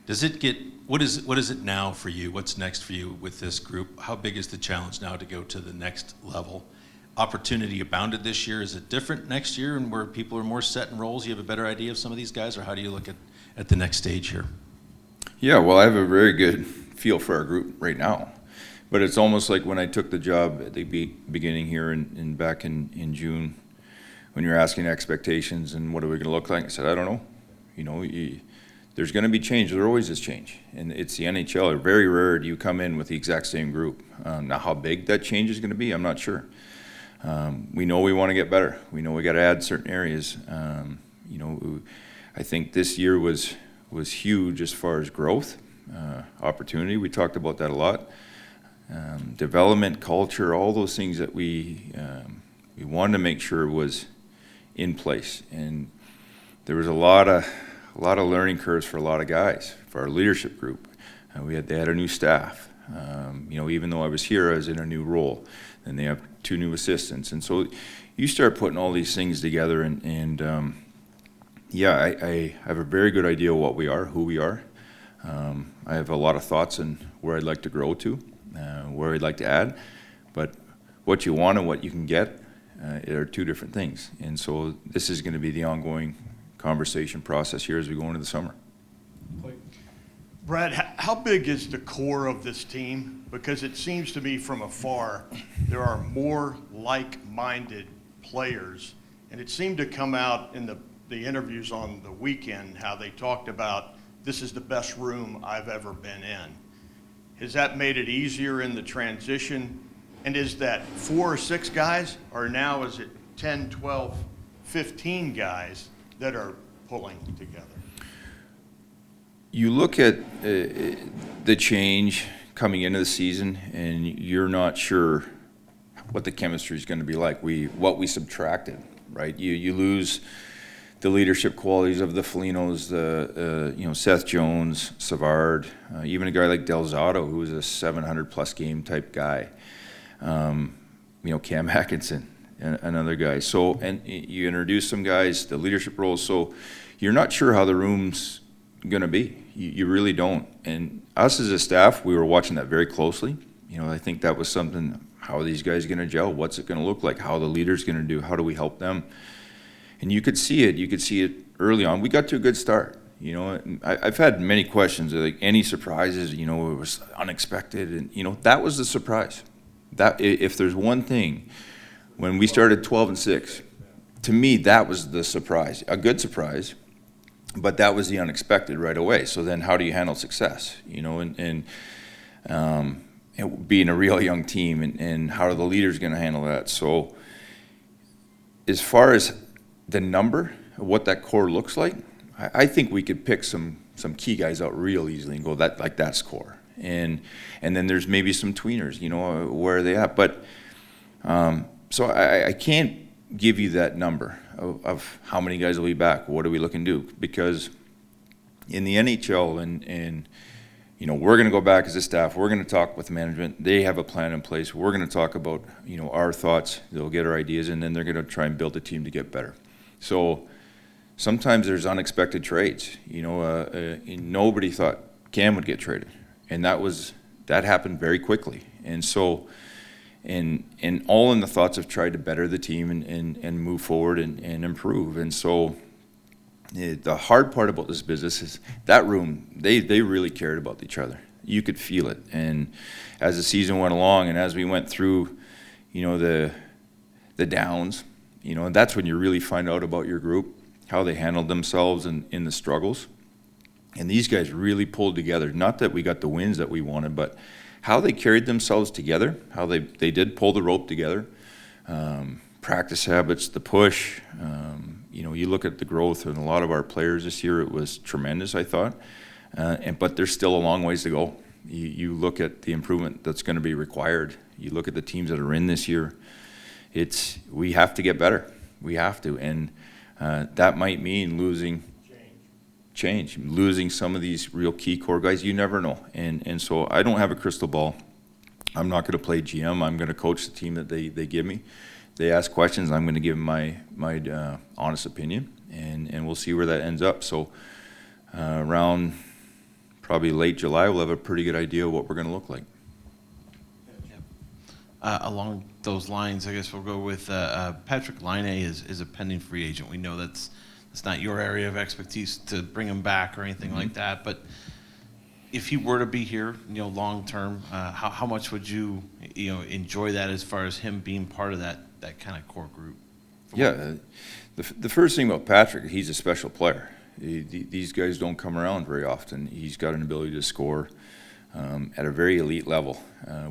Does it get, what is it now for you? What's next for you with this group? How big is the challenge now to go to the next level? Opportunity abounded this year. Is it different next year and where people are more set in roles? You have a better idea of some of these guys, or how do you look at the next stage here? Yeah, well, I have a very good feel for our group right now. But it's almost like when I took the job at the beginning here back in June, when you're asking expectations and what are we going to look like, I said, I don't know. There's going to be change. There always is change. And it's the NHL. Very rare do you come in with the exact same group. Now, how big that change is going to be, I'm not sure. We know we want to get better. We know we got to add certain areas. I think this year was huge as far as growth, opportunity. We talked about that a lot. Development, culture, all those things that we wanted to make sure was in place. And there was a lot of learning curves for a lot of guys, for our leadership group. They had a new staff. Even though I was here, I was in a new role. And they have 2 new assistants. And so you start putting all these things together I have a very good idea of what we are, who we are. I have a lot of thoughts on where I'd like to grow to, where I'd like to add. But what you want and what you can get are 2 different things. And so this is going to be the ongoing conversation process here as we go into the summer. Brad, how big is the core of this team? Because it seems to me from afar there are more like-minded players, and it seemed to come out in the interviews on the weekend how they talked about this is the best room I've ever been in. Has that made it easier in the transition? And is that 4 or 6 guys, or now is it 10, 12, 15 guys that are pulling together? You look at the change coming into the season, and you're not sure what the chemistry is going to be like. What we subtracted, right? You lose the leadership qualities of the Folignos, Seth Jones, Savard, even a guy like Delzato, who was a 700-plus game type guy. Cam Atkinson, another guy. So, and you introduce some guys, the leadership roles. So, you're not sure how the room's going to be. You really don't. And us as a staff, we were watching that very closely. I think that was something. How are these guys going to gel? What's it going to look like? How are the leaders going to do? How do we help them? And you could see it. You could see it early on. We got to a good start. I've had many questions, like any surprises. It was unexpected, and that was the surprise. That if there's one thing, when we started 12-6, to me that was the surprise, a good surprise, but that was the unexpected right away. So then, how do you handle success? And being a real young team, and how are the leaders going to handle that? So, as far as the number of what that core looks like, I think we could pick some key guys out real easily and go that's core. And then there's maybe some tweeners, where are they at? But so I can't give you that number of how many guys will be back. What are we looking to do? Because in the NHL and we're going to go back as a staff. We're going to talk with management. They have a plan in place. We're going to talk about our thoughts. They'll get our ideas, and then they're going to try and build a team to get better. So sometimes there's unexpected trades. Nobody thought Cam would get traded, and that happened very quickly. And so, and all in the thoughts of trying to better the team and move forward and improve. And so, the hard part about this business is that room. They really cared about each other. You could feel it. And as the season went along, and as we went through, the downs. And that's when you really find out about your group, how they handled themselves in the struggles. And these guys really pulled together. Not that we got the wins that we wanted, but how they carried themselves together, how they did pull the rope together. Practice habits, the push. You look at the growth in a lot of our players this year, it was tremendous, I thought. But there's still a long ways to go. You look at the improvement that's going to be required. You look at the teams that are in this year. We have to get better. We have to, and that might mean losing some of these real key core guys. You never know, and so I don't have a crystal ball. I'm not going to play GM. I'm going to coach the team that they give me. They ask questions. I'm going to give them my honest opinion, and we'll see where that ends up. So around probably late July, we'll have a pretty good idea of what we're going to look like. Along those lines, I guess we'll go with Patrick Laine is a pending free agent. We know that's not your area of expertise to bring him back or anything like that, but if he were to be here, long term, how much would you enjoy that as far as him being part of that kind of core group? Yeah, the first thing about Patrick, he's a special player. These guys don't come around very often. He's got an ability to score at a very elite level.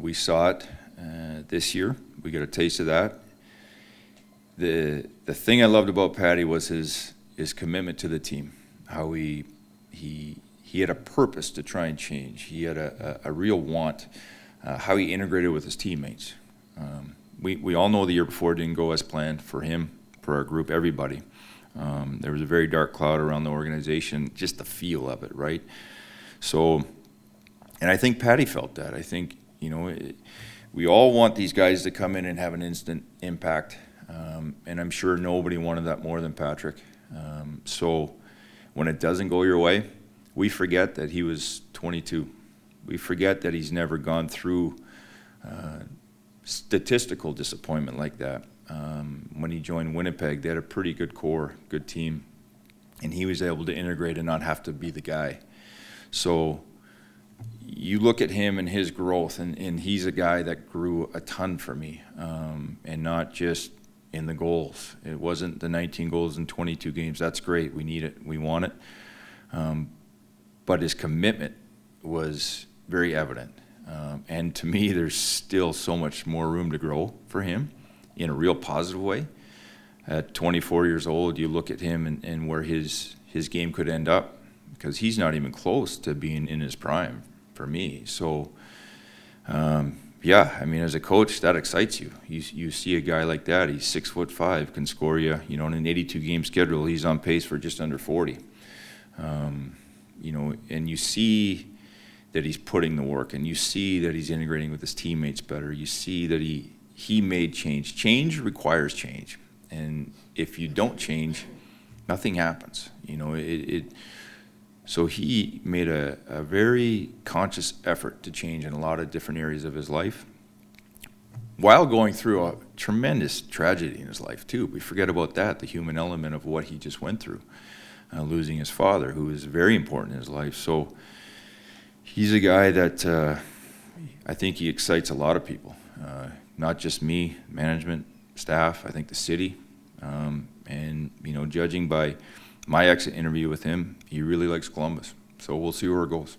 We saw it this year. We got a taste of that. The thing I loved about Patty was his commitment to the team. How he had a purpose to try and change. He had a real want. How he integrated with his teammates. We all know the year before didn't go as planned for him, for our group, everybody. There was a very dark cloud around the organization, just the feel of it, right? So, and I think Patty felt that. I think, we all want these guys to come in and have an instant impact, and I'm sure nobody wanted that more than Patrick. So when it doesn't go your way, we forget that he was 22. We forget that he's never gone through statistical disappointment like that. When he joined Winnipeg, they had a pretty good core, good team, and he was able to integrate and not have to be the guy. So you look at him and his growth, and he's a guy that grew a ton for me, and not just in the goals. It wasn't the 19 goals in 22 games. That's great. We need it. We want it. But his commitment was very evident. And to me, there's still so much more room to grow for him in a real positive way. At 24 years old, you look at him and where his game could end up, because he's not even close to being in his prime for me. So, yeah, I mean, as a coach, that excites you. You see a guy like that, he's 6'5", can score you, in an 82-game schedule, he's on pace for just under 40. And you see that he's putting the work, and you see that he's integrating with his teammates better. You see that he made change. Change requires change, and if you don't change, nothing happens. So he made a very conscious effort to change in a lot of different areas of his life, while going through a tremendous tragedy in his life too. We forget about that, the human element of what he just went through, losing his father, who was very important in his life. So he's a guy that I think he excites a lot of people, not just me, management, staff, I think the city. And, judging by my exit interview with him, he really likes Columbus. So we'll see where it goes.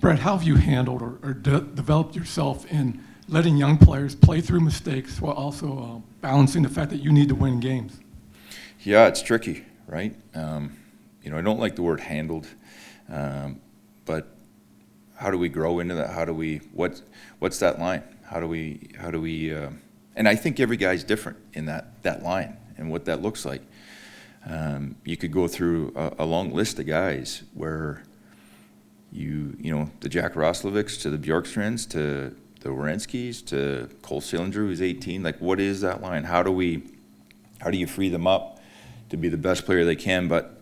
Brad, how have you handled or developed yourself in letting young players play through mistakes while also balancing the fact that you need to win games? Yeah, it's tricky, right? I don't like the word handled, but how do we grow into that? What's that line? How do we, and I think every guy's different in that line and what that looks like. You could go through a long list of guys where the Jack Roslovics to the Bjorkstrands to the Werenskis to Cole Sillinger, who's 18. Like, what is that line? How do you free them up to be the best player they can, but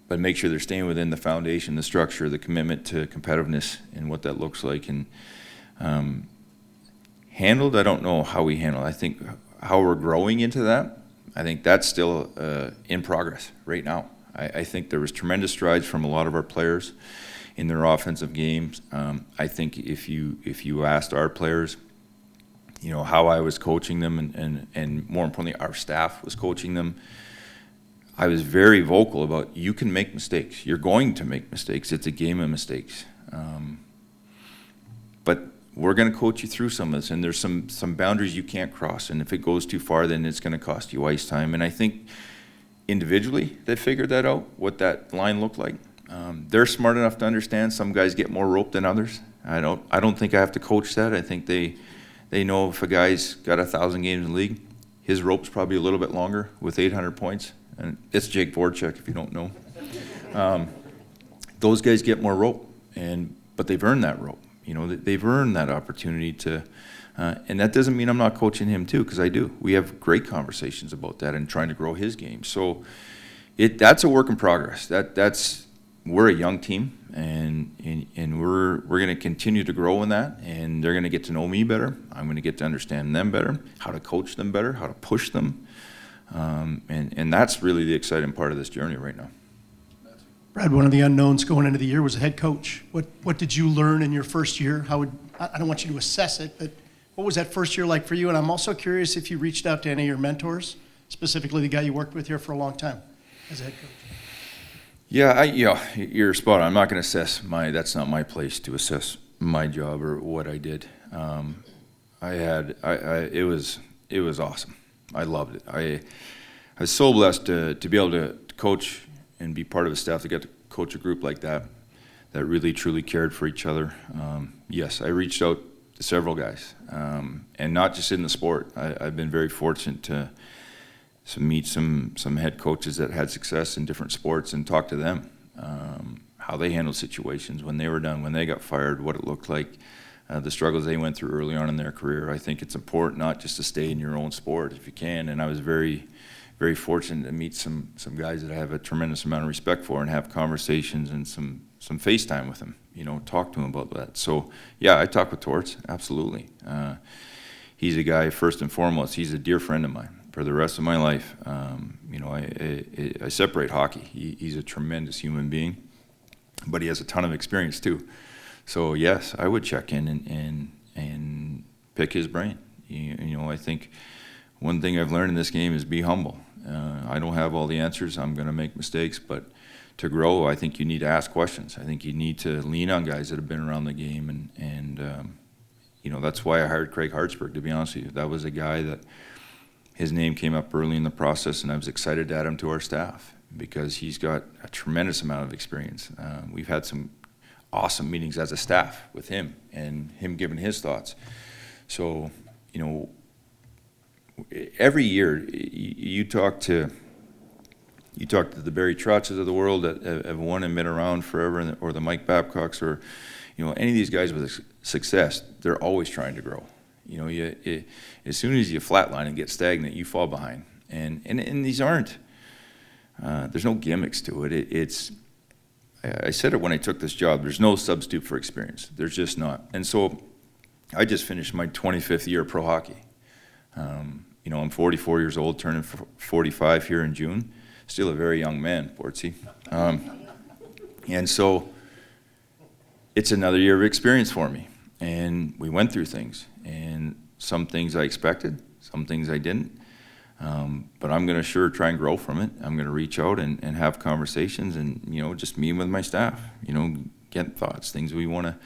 make sure they're staying within the foundation, the structure, the commitment to competitiveness, and what that looks like. And handled, I don't know how we handle it. I think how we're growing into that, I think that's still in progress right now. I think there was tremendous strides from a lot of our players in their offensive games. I think if you asked our players, how I was coaching them, and more importantly, our staff was coaching them, I was very vocal about, you can make mistakes. You're going to make mistakes. It's a game of mistakes. But we're going to coach you through some of this, and there's some boundaries you can't cross, and if it goes too far, then it's going to cost you ice time. And I think individually they figured that out, what that line looked like. They're smart enough to understand some guys get more rope than others. I don't think I have to coach that. I think they know if a guy's got 1,000 games in the league, his rope's probably a little bit longer with 800 points. And it's Jake Voracek, if you don't know. Those guys get more rope, but they've earned that rope. They've earned that opportunity to, and that doesn't mean I'm not coaching him too, because I do. We have great conversations about that and trying to grow his game. So that's a work in progress. That's we're a young team, and we're going to continue to grow in that, and they're going to get to know me better. I'm going to get to understand them better, how to coach them better, how to push them, and that's really the exciting part of this journey right now. Brad, one of the unknowns going into the year was a head coach. What did you learn in your first year? I don't want you to assess it, but what was that first year like for you? And I'm also curious if you reached out to any of your mentors, specifically the guy you worked with here for a long time as a head coach. Yeah, you're spot on. I'm not going to assess that's not my place to assess my job or what I did. It was awesome. I loved it. I was so blessed to be able to coach and be part of a staff that got to coach a group like that really truly cared for each other. Yes, I reached out to several guys, and not just in the sport. I've been very fortunate to meet some head coaches that had success in different sports and talk to them, how they handled situations when they were done, when they got fired, what it looked like, the struggles they went through early on in their career. I think it's important not just to stay in your own sport if you can, and I was very, very fortunate to meet some guys that I have a tremendous amount of respect for and have conversations and some FaceTime with them, talk to them about that. So, yeah, I talk with Torts, absolutely. He's a guy, first and foremost, he's a dear friend of mine for the rest of my life. I separate hockey. He's a tremendous human being, but he has a ton of experience too. So, yes, I would check in and pick his brain. I think one thing I've learned in this game is be humble. I don't have all the answers. I'm going to make mistakes, but to grow, I think you need to ask questions. I think you need to lean on guys that have been around the game, and that's why I hired Craig Hartsburg, to be honest with you. That was a guy that his name came up early in the process, and I was excited to add him to our staff because he's got a tremendous amount of experience. We've had some awesome meetings as a staff with him and him giving his thoughts. So, every year you talk to the Barry Trotzes of the world that have won and been around forever, or the Mike Babcocks, or any of these guys with success. They're always trying to grow. As soon as you flatline and get stagnant, you fall behind. And these aren't. There's no gimmicks to it. I said it when I took this job. There's no substitute for experience. There's just not. And so, I just finished my 25th year of pro hockey. I'm 44 years old, turning 45 here in June. Still a very young man, Portsy. And so it's another year of experience for me. And we went through things. And some things I expected, some things I didn't. But I'm going to sure try and grow from it. I'm going to reach out and have conversations and, just meet with my staff, get thoughts, things we want to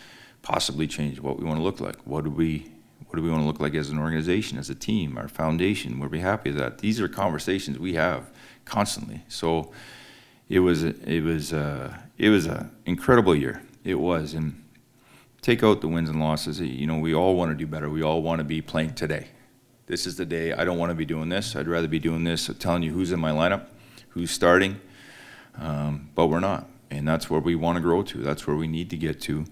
possibly change, what we want to look like. What do we want to look like as an organization, as a team, our foundation? We'll be happy with that. These are conversations we have constantly. So it was a incredible year. It was. And take out the wins and losses. We all want to do better. We all want to be playing today. This is the day. I don't want to be doing this. I'd rather be doing this, telling you who's in my lineup, who's starting. But we're not. And that's where we want to grow to. That's where we need to get to.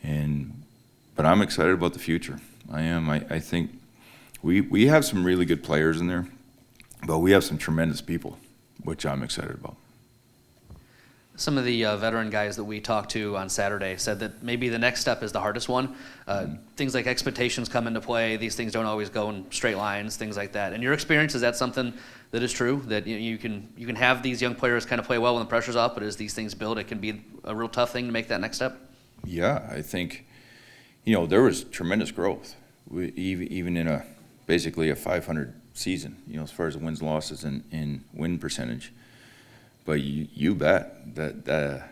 But I'm excited about the future. I am. I think we have some really good players in there, but we have some tremendous people, which I'm excited about. Some of the veteran guys that we talked to on Saturday said that maybe the next step is the hardest one. Things like expectations come into play. These things don't always go in straight lines, things like that. In your experience, is that something that is true, that you can have these young players kind of play well when the pressure's off, but as these things build, it can be a real tough thing to make that next step? Yeah, I think, there was tremendous growth, even in basically a 500 season, as far as wins, losses, and win percentage. But you bet that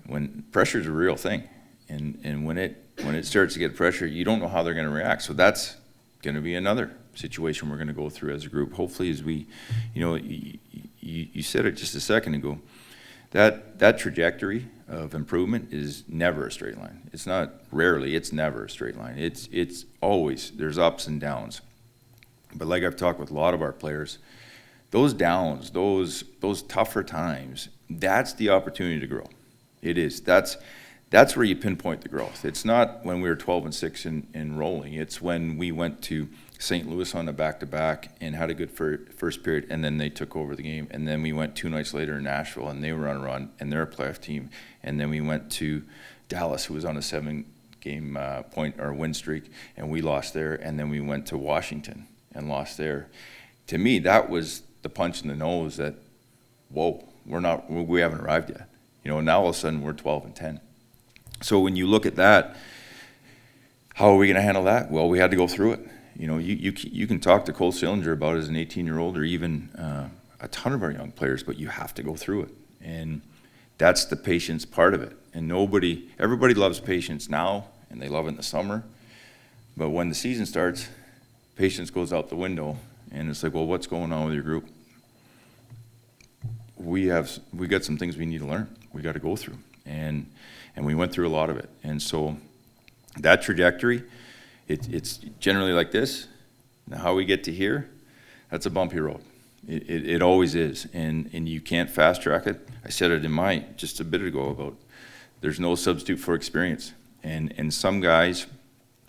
when pressure's a real thing, and when it starts to get pressure, you don't know how they're going to react. So that's going to be another situation we're going to go through as a group. Hopefully, as we, you said it just a second ago, that trajectory of improvement is never a straight line. It's not rarely. It's never a straight line. It's always, there's ups and downs. But like I've talked with a lot of our players, those downs, those tougher times, that's the opportunity to grow. It is. That's that's where you pinpoint the growth. It's not when we were 12-6 and rolling. It's when we went to St. Louis on the back-to-back and had a good first period, and then they took over the game. And then we went 2 nights later to Nashville, and they were on a run, and they're a playoff team. And then we went to Dallas, who was on a 7-game point or win streak, and we lost there. And then we went to Washington and lost there. To me, that was the punch in the nose that, whoa, we haven't arrived yet. You know, and now all of a sudden we're 12-10. So when you look at that, how are we going to handle that? Well, we had to go through it. You know, you can talk to Cole Sillinger about it as an 18-year-old or even a ton of our young players, but you have to go through it. And that's the patience part of it. And everybody loves patience now, and they love it in the summer. But when the season starts, patience goes out the window, and it's like, well, what's going on with your group? We got some things we need to learn. We got to go through. And we went through a lot of it. And so that trajectory, it's generally like this. Now how we get to here, that's a bumpy road. It always is. And you can't fast track it. I said it just a bit ago about there's no substitute for experience. And some guys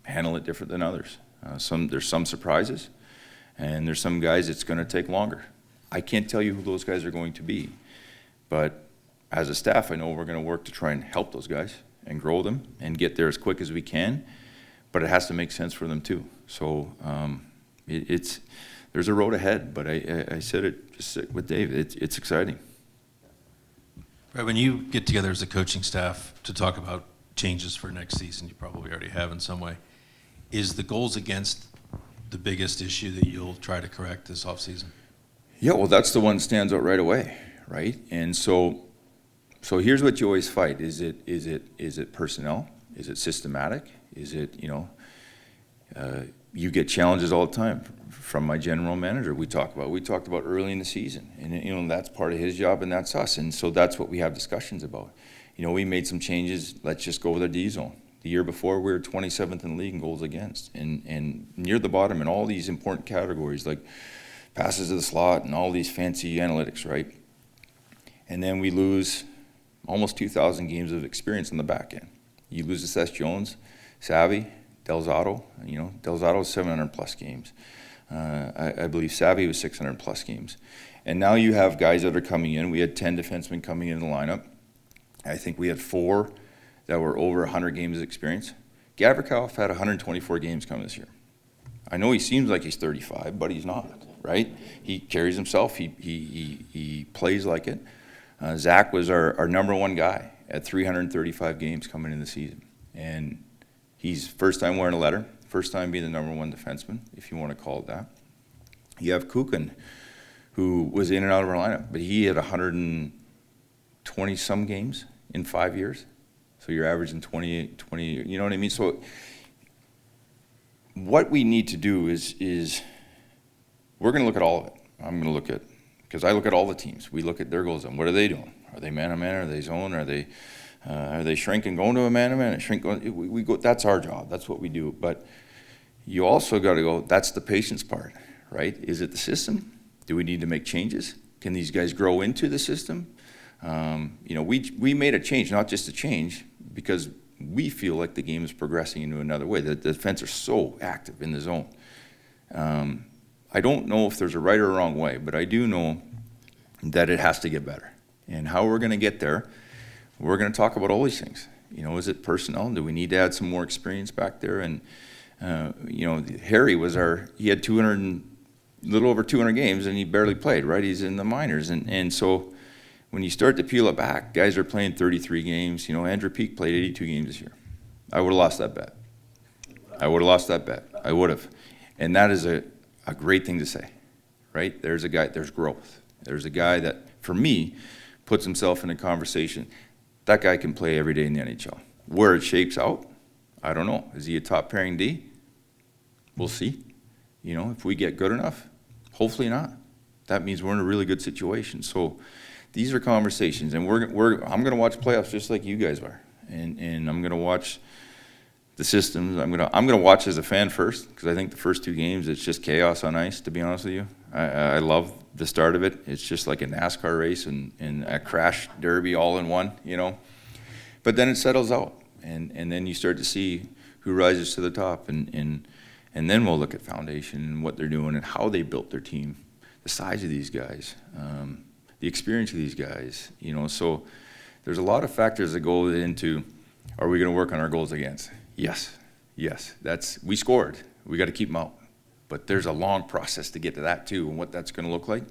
handle it different than others. There's some surprises, and there's some guys it's going to take longer. I can't tell you who those guys are going to be, but as a staff, I know we're going to work to try and help those guys and grow them and get there as quick as we can, but it has to make sense for them too. So there's a road ahead, but I said it just with Dave, it's exciting. Right, when you get together as a coaching staff to talk about changes for next season, you probably already have in some way, is the goals against the biggest issue that you'll try to correct this offseason? Yeah, well, that's the one that stands out right away, right? And so here's what you always fight. Is it personnel? Is it systematic? Is it, you get challenges all the time from my general manager. We talked about early in the season, and that's part of his job, and that's us. And so that's what we have discussions about. We made some changes. Let's just go with our D zone. The year before, we were 27th in the league in goals against, and near the bottom in all these important categories like passes to the slot and all these fancy analytics, right? And then we lose almost 2,000 games of experience on the back end. You lose to Seth Jones, Savvy, Delzato. Delzato was 700-plus games. I believe Savvy was 600-plus games. And now you have guys that are coming in. We had 10 defensemen coming in the lineup. I think we had 4 that were over 100 games of experience. Gavrikov had 124 games coming this year. I know he seems like he's 35, but he's not, right? He carries himself. He plays like it. Zach was our number 1 guy at 335 games coming in the season. And he's first time wearing a letter, first time being the number 1 defenseman, if you want to call it that. You have Kukin, who was in and out of our lineup, but he had 120-some games in 5 years. So you're averaging 20, you know what I mean? So what we need to do is we're going to look at all of it. I'm going to look at, because I look at all the teams. We look at their goals and what are they doing? Are they man-to-man? Are they zone? Are they shrinking, going to a man-to-man? We go. That's our job. That's what we do. But you also got to go, that's the patience part, right? Is it the system? Do we need to make changes? Can these guys grow into the system? We made a change, not just a change, because we feel like the game is progressing into another way. The defense are so active in the zone. I don't know if there's a right or wrong way, but I do know that it has to get better. And how we're going to get there, we're going to talk about all these things. Is it personnel? Do we need to add some more experience back there? And, Harry he had little over 200 games, and he barely played, right? He's in the minors. And so when you start to peel it back, guys are playing 33 games. Andrew Peak played 82 games this year. I would have lost that bet. I would have. And that is a great thing to say, right? There's a guy, there's growth. There's a guy that, for me, puts himself in a conversation. That guy can play every day in the NHL. Where it shapes out, I don't know. Is he a top pairing D? We'll see. If we get good enough, hopefully not. That means we're in a really good situation. So these are conversations, and I'm going to watch playoffs just like you guys are, and I'm going to watch the systems. I'm going to watch as a fan first, because I think the first 2 games it's just chaos on ice. To be honest with you, I love the start of it. It's just like a NASCAR race and a crash derby all in one, but then it settles out, and then you start to see who rises to the top, and then we'll look at foundation and what they're doing and how they built their team, the size of these guys, the experience of these guys, you know. So there's a lot of factors that go into, are we going to work on our goals against? Yes. We scored. We got to keep them out. But there's a long process to get to that too, and what that's going to look like.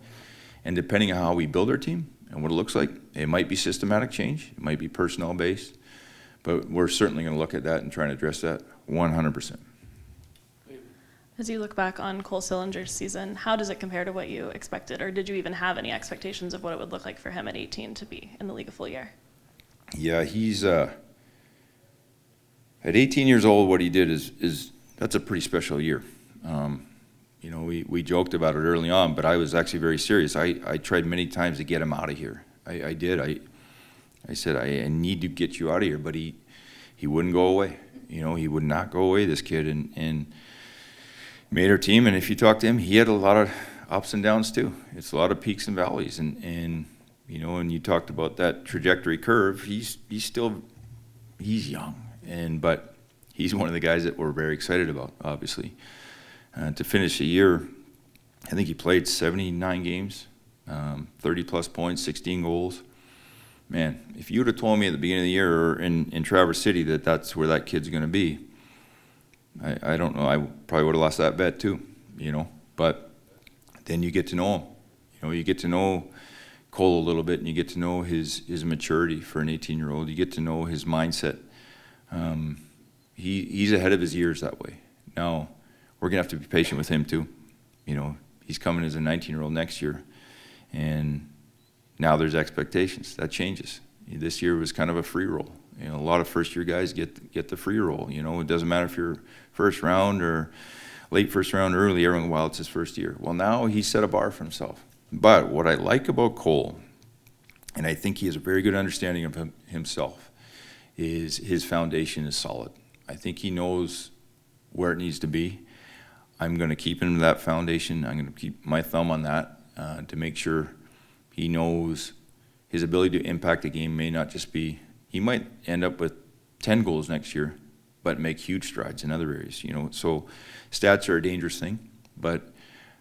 And depending on how we build our team and what it looks like, it might be systematic change, it might be personnel based, but we're certainly going to look at that and try and address that 100%. As you look back on Cole Sillinger's season, how does it compare to what you expected, or did you even have any expectations of what it would look like for him at 18 to be in the league a full year? Yeah, he's at 18 years old. What he did is that's a pretty special year. You know, we joked about it early on, but I was actually very serious. I tried many times to get him out of here. I did. I said, I need to get you out of here, but he wouldn't go away. You know, he would not go away, this kid, and made our team. And if you talk to him, he had a lot of ups and downs too. It's a lot of peaks and valleys, and you know, and you talked about that trajectory curve. He's young, but he's one of the guys that we're very excited about, obviously. To finish the year, I think he played 79 games, 30-plus points, 16 goals. Man, if you would have told me at the beginning of the year or in Traverse City that that's where that kid's going to be, I don't know. I probably would have lost that bet too, you know. But then you get to know him. You know, you get to know Cole a little bit, and you get to know his maturity for an 18-year-old. You get to know his mindset. He's ahead of his years that way. Now, we're going to have to be patient with him too. You know, he's coming as a 19-year-old next year, and now there's expectations. That changes. This year was kind of a free roll. You know, a lot of first-year guys get the free roll. You know, it doesn't matter if you're first round or late first round, early. Everyone, well, it's his first year. Well, now he set a bar for himself. But what I like about Cole, and I think he has a very good understanding of himself, is his foundation is solid. I think he knows where it needs to be. I'm going to keep him to that foundation. I'm going to keep my thumb on that to make sure he knows his ability to impact the game may not just be, he might end up with 10 goals next year, but make huge strides in other areas, you know. So stats are a dangerous thing, but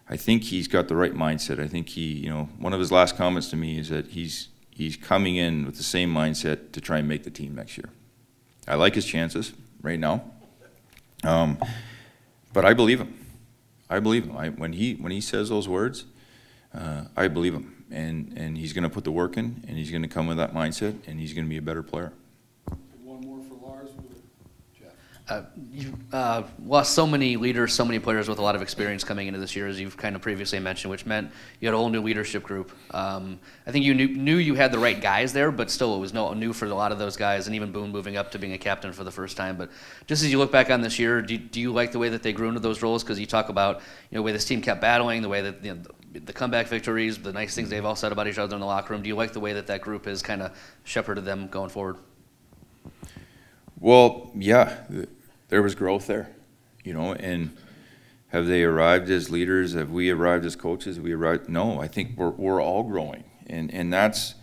I think he's got the right mindset. I think he, you know, one of his last comments to me is that he's coming in with the same mindset to try and make the team next year. I like his chances right now, but I believe him. When he says those words, I believe him, and he's going to put the work in, and he's going to come with that mindset, and he's going to be a better player. One more for Lars. Jeff. You've lost so many leaders, so many players with a lot of experience coming into this year, as you've kind of previously mentioned, which meant you had a whole new leadership group. I think you knew you had the right guys there, but still it was new for a lot of those guys, and even Boone moving up to being a captain for the first time. But just as you look back on this year, do you like the way that they grew into those roles? Because you talk about, you know, the way this team kept battling, the way that, you know, the comeback victories, the nice things they've all said about each other in the locker room. Do you like the way that group has kind of shepherded them going forward? Well, yeah, there was growth there, you know, and have they arrived as leaders? Have we arrived as coaches? Have we arrived? No, I think we're all growing, and that's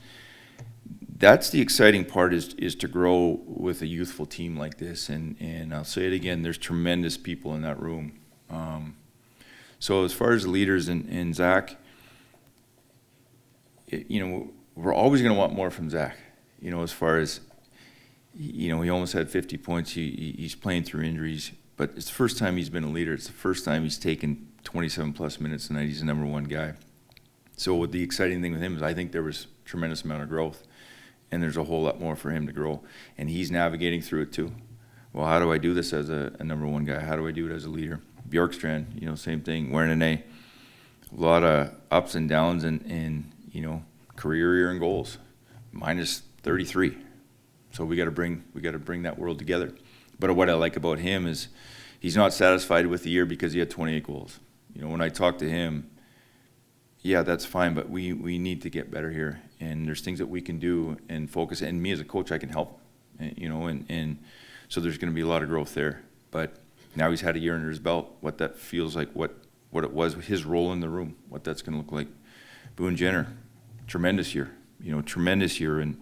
the exciting part is to grow with a youthful team like this. And I'll say it again, there's tremendous people in that room. So as far as the leaders and Zach, you know, we're always going to want more from Zach. You know, as far as, you know, he almost had 50 points. He's playing through injuries, but it's the first time he's been a leader. It's the first time he's taken 27-plus minutes tonight. He's the number one guy. So what the exciting thing with him is I think there was a tremendous amount of growth, and there's a whole lot more for him to grow. And he's navigating through it too. Well, how do I do this as a number one guy? How do I do it as a leader? Bjorkstrand, you know, same thing, wearing an A. A lot of ups and downs and you know, career year and goals, minus 33. So we got to bring that world together. But what I like about him is he's not satisfied with the year because he had 28 goals. You know, when I talk to him, yeah, that's fine, but we need to get better here, and there's things that we can do and focus. And me as a coach, I can help, you know, and so there's going to be a lot of growth there. But now he's had a year under his belt, what that feels like, what it was, his role in the room, what that's going to look like. Boone Jenner, tremendous year, and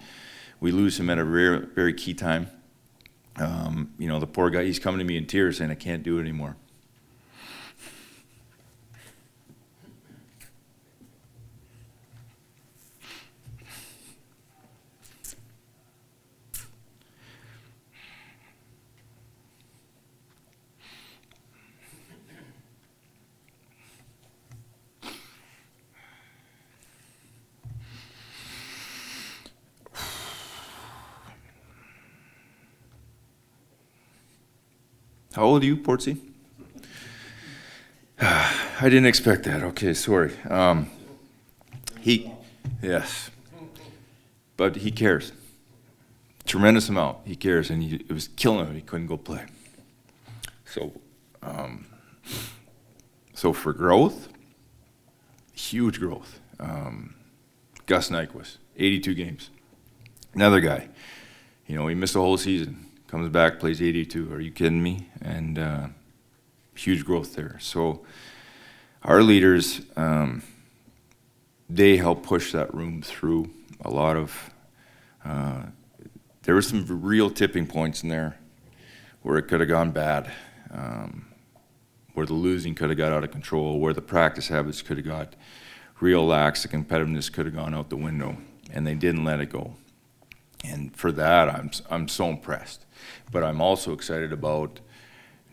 we lose him at a very key time. You know, the poor guy, he's coming to me in tears saying, I can't do it anymore. How old are you, Portsy? I didn't expect that. Okay, sorry. Yes. But he cares. Tremendous amount. He cares, and it was killing him. He couldn't go play. So for growth, huge growth. Gus Nyquist, 82 games. Another guy. You know, he missed a whole season. Comes back, plays 82. Are you kidding me? And huge growth there. So our leaders, they help push that room through a lot of. There were some real tipping points in there where it could have gone bad, where the losing could have got out of control, where the practice habits could have got real lax, the competitiveness could have gone out the window, and they didn't let it go. And for that, I'm so impressed. But I'm also excited about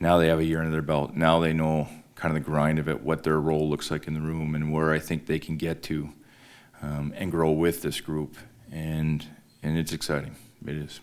now they have a year under their belt. Now they know kind of the grind of it, what their role looks like in the room, and where I think they can get to and grow with this group. And it's exciting. It is.